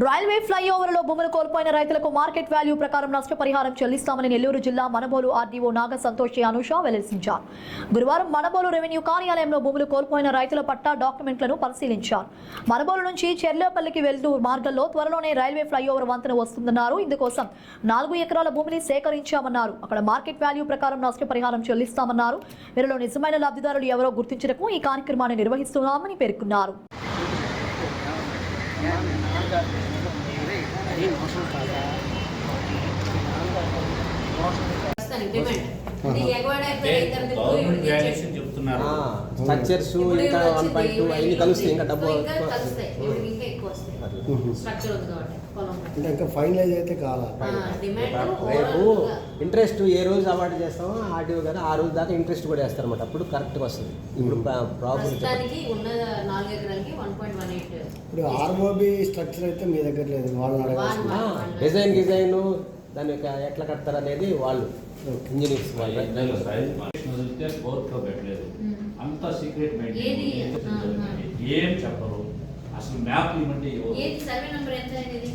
Railway ఫ్లైఓవర్లో భూములు కోల్పోయిన రైతులకు మార్కెట్ వాల్యూ ప్రకారం నష్టపరిహారం చెల్లిస్తామని నెల్లూరు జిల్లా మనబోలు ఆర్డీఓ నాగ సంతోషి అనుష వెల్లడించారు. గురువారం మనబోలు రెవెన్యూ కార్యాలయంలో భూములు కోల్పోయిన రైతుల పట్టా డాక్యుమెంట్లను పరిశీలించారు. మనబోలు నుంచి చెర్లేపల్లికి వెళ్తూ మార్గంలో త్వరలోనే రైల్వే ఫ్లైఓవర్ వంతెన వస్తుందన్నారు. ఇందుకోసం 4 ఎకరాల భూమిని సేకరించామన్నారు. అక్కడ మార్కెట్ వాల్యూ ప్రకారం నష్టపరిహారం చెల్లిస్తామన్నారు. వీరిలో నిజమైన లబ్ధిదారులు ఎవరో గుర్తించడానికి ఈ కార్యక్రమాన్ని నిర్వహిస్తున్నామని పేర్కొన్నారు. స్ట్రక్చర్స్ ఇంకా 1.2 అన్ని కలిస్తే ఇంకా డబ్బు ఇంకా ఫైనలైజ్ అయితే కాదా. రేపు ఇంట్రెస్ట్ ఏ రోజు అవార్డు చేస్తామో ఆర్డీఓ గారు ఆ రోజు దాకా ఇంట్రెస్ట్ కూడా వేస్తారన్నమాట. అప్పుడు కరెక్ట్గా వస్తుంది. ఇప్పుడు ప్రాబ్లం ఇప్పుడు ఆర్ఓబి స్ట్రక్చర్ అయితే మీ దగ్గర లేదు, వాళ్ళని అడగాల్సింది. డిజైన్ దాని యొక్క ఎట్లా కడతారు అనేది వాళ్ళు ఇంజనీర్స్ వాళ్ళు. అంత సీక్రెట్ ఏం చెప్పరు. అసలు మ్యాప్ ఇవ్వండి. సర్వే నంబర్ ఎంత అనేది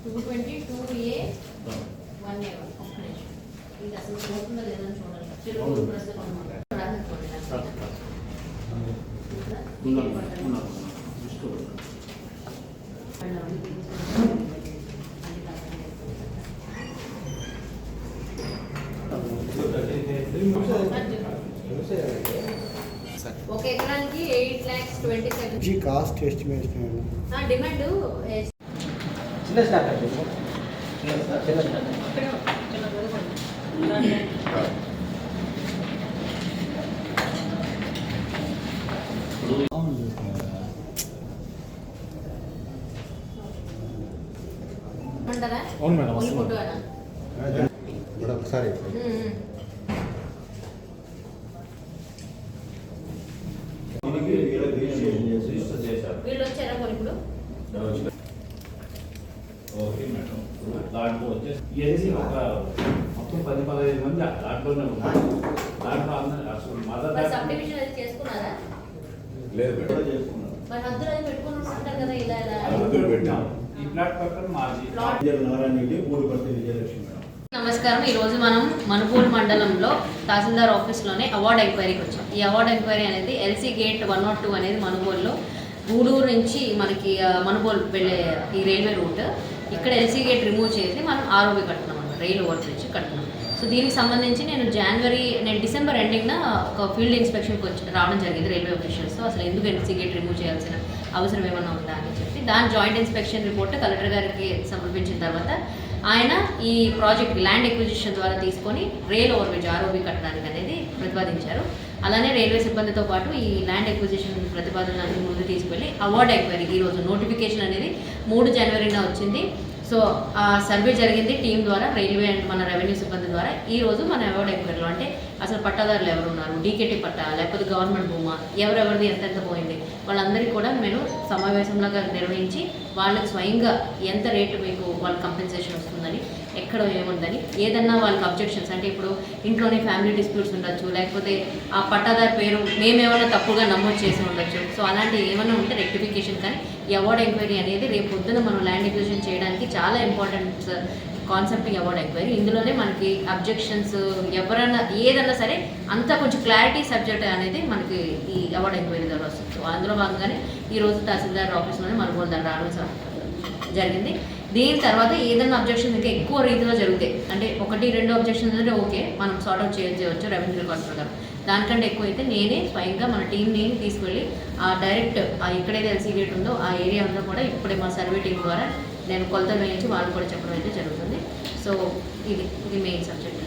222A 1A. ఇది అసలు పోతుందా లేదని చూడాలి. చెరువు ప్రస్తుతం ఒక ఎకరానికి 8,27,000 కాస్ట్ ఎస్టిమేషన్. డిమాండ్ చిన్న స్టాక్ అండి. అవును మేడం. ఒకసారి వీళ్ళు వచ్చారా మరి ఇప్పుడు? Okay madam. దాంట్లో వచ్చేసి ఒక మొత్తం 10-15 మంది దాంట్లోనే ఉన్నారు. దాంట్లో అసలు మరి సబ్ డివిజన్ అది చేసుకున్నారా? లేదు మేడం, చేసుకున్నారు. మరి హద్దులు అది పెట్టుకుని ఉంటారు కదా ఇలా ఇలా. హద్దులు పెట్టాం. ఈ ప్లాట్ ప్రకారం మాది నమస్కారం. ఈరోజు మనం మనుబోలు మండలంలో తహసీల్దార్ ఆఫీస్లోనే అవార్డ్ ఎంక్వైరీకి వచ్చాం. ఈ అవార్డ్ ఎంక్వైరీ అనేది ఎల్సీ గేట్ 102 అనేది మనుబోలులో గూడూరు నుంచి మనకి మనుబోలు వెళ్ళే ఈ రైల్వే రూట్. ఇక్కడ ఎల్సీ గేట్ రిమూవ్ చేసి మనం ఆర్ఓబి కడుతున్నాం అన్నమాట. రైలు ఓవర్ బ్రిడ్జ్ కడుతున్నాం. సో దీనికి సంబంధించి నేను డిసెంబర్ ఎండింగ్న ఒక ఫీల్డ్ ఇన్స్పెక్షన్కి రావడం జరిగింది రైల్వే ఆఫీషియల్స్తో. అసలు ఎందుకు ఎల్సీ గేట్ రిమూవ్ చేయాల్సిన అవసరం ఏమన్నా ఉందా అని చెప్పి దాని జాయింట్ ఇన్స్పెక్షన్ రిపోర్ట్ కలెక్టర్ గారికి సమర్పించిన తర్వాత ఆయన ఈ ప్రాజెక్ట్ ల్యాండ్ ఎక్విజిషన్ ద్వారా తీసుకొని రైల్ ఓవర్ బ్రిడ్జ్ ఆర్ఓబి కట్టడానికి అనేది ప్రతిపాదించారు. అలానే రైల్వే సిబ్బందితో పాటు ఈ ల్యాండ్ ఎక్విజిషన్ ప్రతిపాదనలన్నీ ముందు తీసుకెళ్ళి అవార్డ్ ఎంక్వైరీ ఈరోజు నోటిఫికేషన్ అనేది 3 జనవరిన వచ్చింది. సో ఆ సర్వే జరిగింది టీం ద్వారా, రైల్వే అండ్ మన రెవెన్యూ సిబ్బంది ద్వారా. ఈరోజు మన అవార్డ్ ఎంక్వైరీలో అంటే అసలు పట్టాదారులు ఎవరు ఉన్నారు, డీకేటీ పట్టా లేకపోతే గవర్నమెంట్ భూమా, ఎవరెవరిది ఎంతెంత పోయింది, వాళ్ళందరికీ కూడా నేను సమావేశంలాగా నిర్వహించి వాళ్ళకి స్వయంగా ఎంత రేటు మీకు వాళ్ళ కంపెన్సేషన్ వస్తుందని, ఎక్కడ ఏముందని, ఏదన్నా వాళ్ళకి అబ్జెక్షన్స్ అంటే ఇప్పుడు ఇంట్లోనే ఫ్యామిలీ డిస్ప్యూట్స్ ఉండొచ్చు, లేకపోతే ఆ పట్టాదారు పేరు మేమేమైనా తప్పుగా నమోదు చేసి ఉండొచ్చు. సో అలాంటివి ఏమైనా ఉంటే రెక్టిఫికేషన్. కానీ ఈ అవార్డ్ ఎంక్వైరీ అనేది రేపు పొద్దున మనం ల్యాండ్ ఎక్విజిషన్ చేయడానికి చాలా ఇంపార్టెంట్ కాన్సెప్ట్ ఈ అవార్డ్ ఎంక్వైరీ. ఇందులోనే మనకి అబ్జెక్షన్స్ ఎవరైనా ఏదన్నా సరే అంతా కొంచెం క్లారిటీ సబ్జెక్ట్ అనేది మనకి ఈ అవార్డ్ ఎంక్వైరీ ద్వారా వస్తుంది. సో అందులో భాగంగానే ఈరోజు తహసీల్దార్ ఆఫీస్లోనే మనుగోలు దాన్ని రావడం జరిగింది. దీని తర్వాత ఏదైనా అబ్జెక్షన్ ఇంకా ఎక్కువ రీతిలో జరుగుతాయి అంటే 1-2 అబ్జెక్షన్స్ అంటే ఓకే మనం సార్ట్ అవుట్ చేయవచ్చు రెవెన్యూ రికార్డ్ ప్రకారం. దానికంటే ఎక్కువ అయితే నేనే స్వయంగా మన టీంని తీసుకెళ్ళి డైరెక్ట్ ఎక్కడైతే ఎల్సీ గేట్ ఉందో ఆ ఏరియా అంతా కూడా ఇప్పుడే మా సర్వే టీం ద్వారా నేను కొలతలు వేయించి వాళ్ళు కూడా చెప్పడం అయితే జరుగుతుంది. సో ఇది మెయిన్ సబ్జెక్ట్.